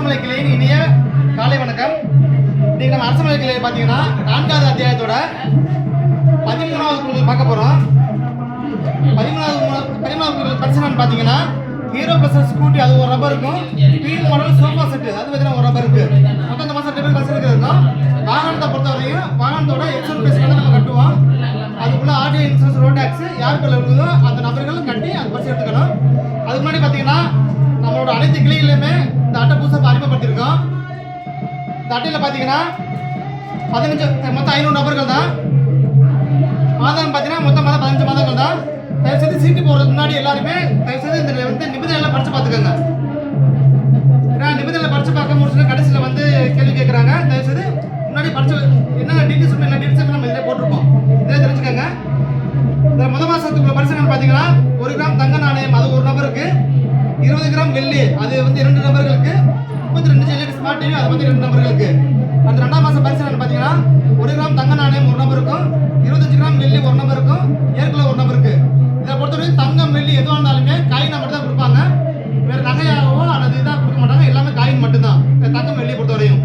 அரசமலை கிளையின் இனிய காலை வணக்கம். இன்னைக்கு நம்ம அரசமலை கிளையில் பார்த்தீங்கன்னா 4வது அத்தியாயத்தோட 13வது குழுக்கள் பார்க்க போகிறோம். 13வது பிரச்சனை பார்த்தீங்கன்னா ஹீரோ ப்ளஸ் ஸ்கூட்டி அது ஒரு ரப்பர் இருக்கும். பீல் மாடல் சோஃபா செட்டு அது பார்த்தீங்கன்னா ஒரு ரப்பர் இருக்கு. மொத்தம் இந்த மாதம் 2 பேர் பஸ் இருக்கும். வாகனத்தை பொறுத்தவரையும் வாகனத்தோட எக்ஸல் பேஸ் நம்ம கட்டுவோம். அதுக்குள்ள ஆர்டிஓ இன்சூரன்ஸ் ரோட் டேக்ஸ் யாருக்குள்ள இருக்குதோ அந்த நபர்கள் கட்டி அந்த பஸ் எடுத்துக்கணும். அதுக்கு முன்னாடி பார்த்தீங்கன்னா நம்மளோட அனைத்து கிளைகளிலுமே இந்த அட்டை புதுசாக அறிமுகப்படுத்தியிருக்கோம். இந்த அட்டையில் பார்த்தீங்கன்னா 15 மொத்தம் 500 நபர்கள் தான். மாதம் பார்த்தீங்கன்னா மொத்தம் 15 மாதங்கள் தான். தயவுசெய்து சீட்டு போடுறதுக்கு முன்னாடி எல்லாருமே தயவுசெய்து இந்த நிபந்தனைகளை படித்து பார்த்துக்கோங்க. ஏன்னா நிபந்தனைகளை படித்து பார்க்க முடிச்சுட்டு கடைசியில் கேள்வி கேட்குறாங்க. தயவுசெய்து முன்னாடி படித்து என்னென்ன டீட்டெயில்ஸ் என்ன டீட்டெயில்ஸ் நம்ம இதில் போட்டிருப்போம், இதில் தெரிஞ்சுக்கோங்க. இந்த முதல் மாதத்துக்குள்ள பரிசு பார்த்தீங்கன்னா 1 கிராம் தங்க நாணயம் அது ஒரு நபருக்கு, 20 கிராம் வெள்ளி அது 2 நபர்களுக்கு, 32 எல்இடி ஸ்மார்ட் டிவி அது 2 நபர்களுக்கு. அடுத்த 2ஆம் மாதம் பரிசு பார்த்தீங்கன்னா 1 கிராம் தங்க நாணயம் ஒரு நபருக்கும், 25 கிராம் வெள்ளி ஒரு நபருக்கும், ஏற்கனவே ஒரு நபருக்கு. இதை பொறுத்தவரைக்கும் தங்கம் வெள்ளி எதுவாக இருந்தாலுமே காயினா மட்டும் தான் கொடுப்பாங்க. வேறு நகையாகவோ அல்லது இதாக கொடுக்க மாட்டாங்க. எல்லாமே காயின் மட்டும்தான் தங்கம் வெள்ளியை பொறுத்தவரையும்.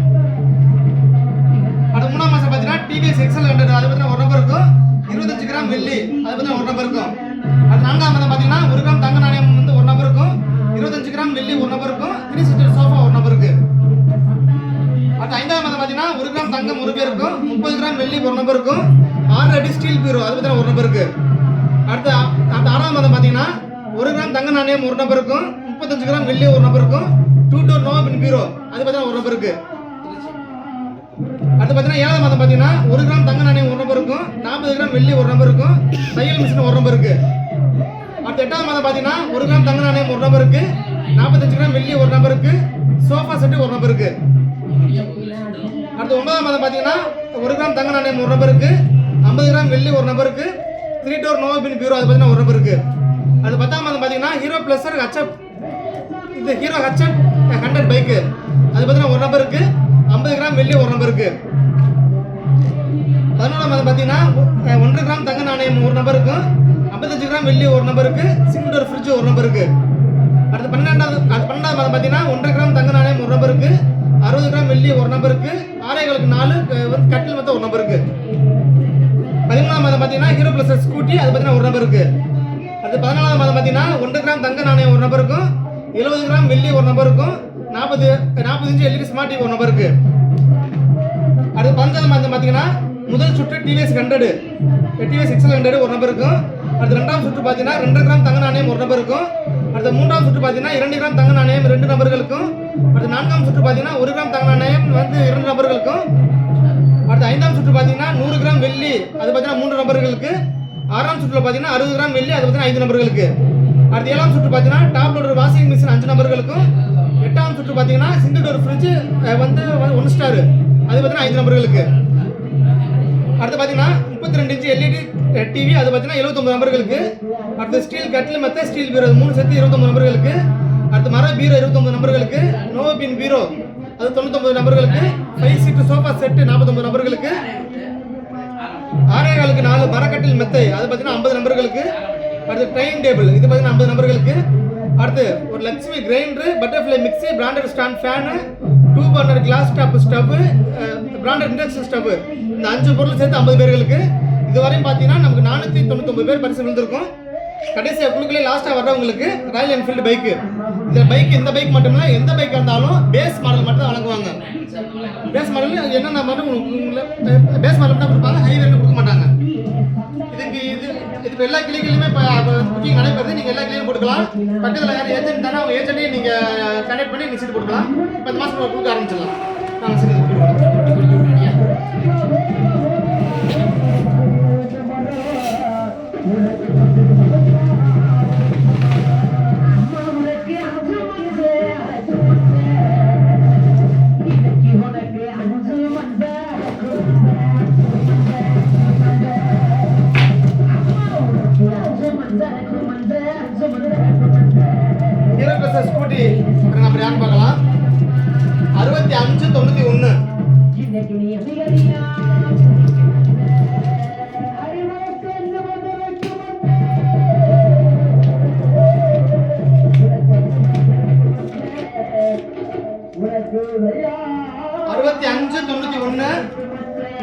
அடுத்த 3ஆம் மாதம் பார்த்தீங்கன்னா டிவிஎஸ் எக்ஸல் 100 அது ஒரு நபருக்கும், 25 கிராம் வெள்ளி அது ஒரு நபருக்கும். அடுத்த 4ஆம் மாதம் பார்த்தீங்கன்னா 1 கிராம் தங்க நாணயம் ஒரு நபருக்கும், 25 கிராம் வெள்ளி ஒரு நபருக்கும், 3 சீட்டர் சோஃபா ஒரு நபருக்கு. அடுத்த 5ஆம் மாதம் பார்த்தீங்கன்னா 1 கிராம் தங்கம் ஒரு பேருக்கும், 30 கிராம் வெள்ளி ஒரு நபருக்கும், 6 அடி ஸ்டீல் பீரோ அது ஒரு நபருக்கு. அடுத்த 6ஆம் மாதம் பார்த்தீங்கன்னா 1 கிராம் தங்க நாணயம் ஒரு நபருக்கும், 35 கிராம் வெள்ளி ஒரு நபருக்கும், 2 டோர் நோ பின் பீரோ அது ஒரு நபருக்கு. அடுத்து பார்த்தீங்கன்னா 7ஆம் மாதம் பார்த்தீங்கன்னா 1 கிராம் தங்க நாணயம் ஒரு நபருக்கும், 40 கிராம் வெள்ளி ஒரு நபருக்கும், தையல் மிஷின் ஒரு நபருக்கு. அடுத்த 8ஆம் மாதம் பார்த்தீங்கன்னா 1 கிராம் தங்க நாணயம் ஒரு நபருக்கு, 45 கிராம் வெள்ளி ஒரு நபருக்கு, சோஃபா செட்டு ஒரு நபருக்கு. அடுத்து 9ஆம் மாதம் பார்த்தீங்கன்னா 1 கிராம் தங்க நாணயம் ஒரு நபருக்கு, 50 கிராம் வெள்ளி ஒரு நபருக்கு, 3 டோர் நோ பின் பீரோ அது ஒரு நபருக்கு. அடுத்து 10ஆம் மாதம் பார்த்தீங்கன்னா ஹீரோ பிளஸர் ஹச்எப் இந்த ஹீரோ ஹச்எப் 100 பைக்கு அது ஒரு நபருக்கு, 50 கிராம் வெள்ளி ஒரு நபருக்கு. 11ஆம் மாதம் பார்த்தீங்கன்னா 1 கிராம் தங்க நாணயம் ஒரு நபருக்கும், 55 கிராம் வெள்ளி ஒரு நபருக்கு, சிங்கிள் டோர் ஃப்ரிட்ஜ் ஒரு நபருக்கு. அடுத்து 12ஆம் மாதம் பார்த்தீங்கன்னா 1 கிராம் தங்க நாணயம் ஒரு நபருக்கு, 60 கிராம் வெள்ளி ஒரு நபருக்கு, 6 கட்டில் மொத்தம் ஒரு நபருக்கு. 13ஆம் மாதம் பார்த்தீங்கன்னா ஹீரோ பிளஸ் ஸ்கூட்டி அது ஒரு நபருக்கு. அடுத்து 14ஆம் மாதம் பார்த்தீங்கன்னா 1 கிராம் தங்க நாணயம் ஒரு நபருக்கும், 70 கிராம் வெள்ளி ஒரு நபருக்கும், 40 இன்ச் எல்இடி ஸ்மார்ட் டிவி ஒரு நபருக்கு. அடுத்து 15ஆம் மாதம் பார்த்தீங்கன்னா முதல் சுற்று டிவிஎஸ் 100 டிவிஎஸ் எக்ஸல் 100 ஒரு நபருக்கும். அடுத்து 2ஆம் சுற்று பார்த்தீங்கன்னா 2 கிராம் தங்க நாணயம் ஒரு நபருக்கும். அடுத்து 3ஆம் சுற்று பார்த்தீங்கன்னா 2 கிராம் தங்க நாணயம் 2 நபர்களுக்கும். அடுத்து 4ஆம் சுற்று பார்த்தீங்கன்னா 1 கிராம் தங்க நாணயம் 2 நபர்களுக்கும். அடுத்து 5ஆம் சுற்று பார்த்தீங்கன்னா 100 கிராம் வெள்ளி அது 3 நபர்களுக்கு. 6ஆம் சுற்றுல பார்த்தீங்கன்னா 60 கிராம் வெள்ளி அது 5 நபர்களுக்கு. அடுத்து 7ஆம் சுற்று பார்த்தீங்கன்னா டாப் லோடர் வாஷிங் மிஷின் 5 நபர்களுக்கும். 8ஆம் சுற்று பார்த்தீங்கன்னா சிங்கிள் டோர் ஃப்ரிட்ஜ் 1 ஸ்டார் அது 5 நபர்களுக்கு. அடுத்து பார்த்தீங்கன்னா 32 இன்ச் எல்இடி டிவி அது 79 நபர்களுக்கு. அடுத்து ஸ்டீல் கட்டில் மற்ற ஸ்டீல் பீரோ 3 சேர்த்து 29 நபர்களுக்கு. அடுத்து மர பீரோ 29 நபர்களுக்கு. நோ பின் பீரோ அது 99 நபர்களுக்கு. 5 சீட்டு சோஃபா செட்டு 49 நபர்களுக்கு. 6 4 மரக்கட்டில் மெத்தை அது 50 நபர்களுக்கு. அடுத்து ட்ரைனிங் டேபிள் இது 50 நபர்களுக்கு. அடுத்து ஒரு Lakshmi grinder, butterfly mixie, branded stand fan, 2 burner class top stove, branded induction stove இந்த 5 பொருள் சேர்த்து 50 பேர்களுக்கு. இதுவரையும் பார்த்தீங்கன்னா நமக்கு 499 பேர் பரிசு விழுந்திருக்கும். கடைசியாக குழுக்களே லாஸ்ட்டாக வர்றவங்களுக்கு ராயல் என்ஃபீல்டு பைக்கு. இந்த பைக் மட்டும் இல்லை, எந்த பைக் இருந்தாலும் பேஸ் மாடல் மட்டும் தான் வழங்குவாங்க. பேஸ் மாடல் என்னென்ன மட்டும் பேஸ் மாடல் தான் கொடுப்பாங்க, ஹைவேன்னு கொடுக்க மாட்டாங்க. இது எல்லா கிளைகளிலுமே இப்போ புக்கிங் நடைபெறுது. நீங்கள் எல்லா கிளையும் போட்டுக்கலாம். பக்கத்தில் யார் ஏஜென்ட் தானே அவங்க ஏஜென்ட்டையும் நீங்கள் கனெக்ட் பண்ணி நீங்கள் சீட்டு போட்டுக்கலாம். இப்போ இந்த மாதம் கொடுக்க ஆரம்பிச்சிடலாம். நாங்கள் சரி ஸ்கூட்டி நம்ம யாரும் பார்க்கலாம். 6591 உனக்கு 1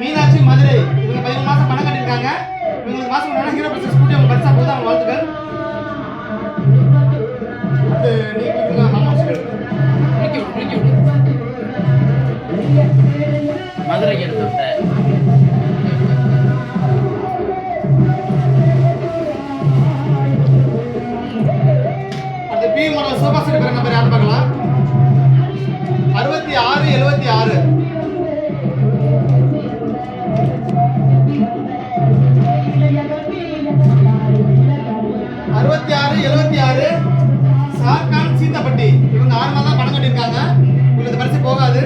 மீனாட்சி மதுரை. இவங்க 11 மாசம் பணம் கட்டியிருக்காங்க. இவங்களுக்கு மாசம் முன்னாடி ஹீரோ பிளஸ் ஸ்கூட்டி அவங்க பரிசா போகுது. அவங்க வாழ்த்துக்கள். அது நீ கொடுங்க மாமா சொல்லுங்க. மதுரைக்கு எடுத்து விட்டேன். அது பி மாடல் சோஃபா செட் பேர் நம்பர் யார் பார்க்கலாம். 6676 6676 சார்கான் சீதாப்பட்டி. இவங்க 6 மாதம் பணம் கட்டியிருக்காங்க. உங்களுக்கு இந்த பரிசு போகாது.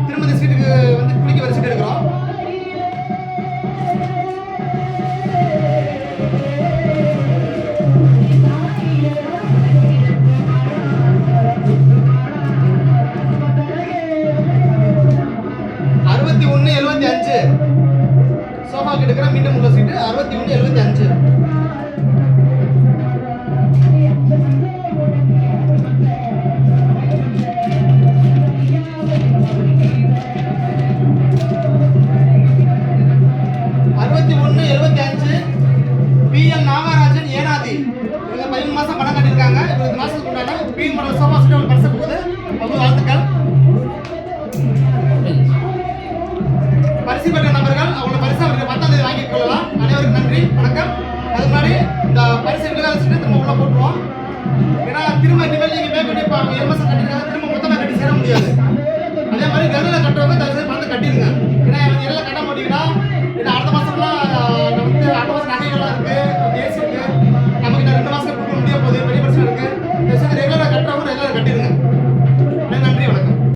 திரும்ப இந்த சீட்டுக்கு வந்து குளிக்க வர சீட் எடுக்கிறோம். சோஃபாக்கு எடுக்கிற மீண்டும் உள்ள சீட்டு 6175. பிஎம் நாகராஜன் ஏனாதி. இவங்க 15 மாசம் பணம் கட்டியிருக்காங்க. இவங்க மாசத்துக்கு உண்டான பி மாடல் சோஃபா செட் ஒரு பரிசு போகுது. அவங்க வாழ்த்துக்கள். பரிசு பெற்ற நபர்கள் அவங்களோட பரிசு அவருக்கு 10ஆம் தேதி வாங்கிக் கொள்ளலாம். அனைவருக்கும் நன்றி, வணக்கம். அதுக்கு முன்னாடி இந்த பரிசு விழுகாத சீட்டை திரும்ப உள்ள போட்டுருவோம். ஏன்னா திரும்ப இனிமேல் நீங்கள் பே பண்ணி எம்எஸ் கட்டிருக்காங்க, திரும்ப மொத்தமாக கட்டி சேர முடியாது. அதே மாதிரி கருவில் கட்டுறவங்க தயவு செய்து பணத்தை கட்டிடுங்க.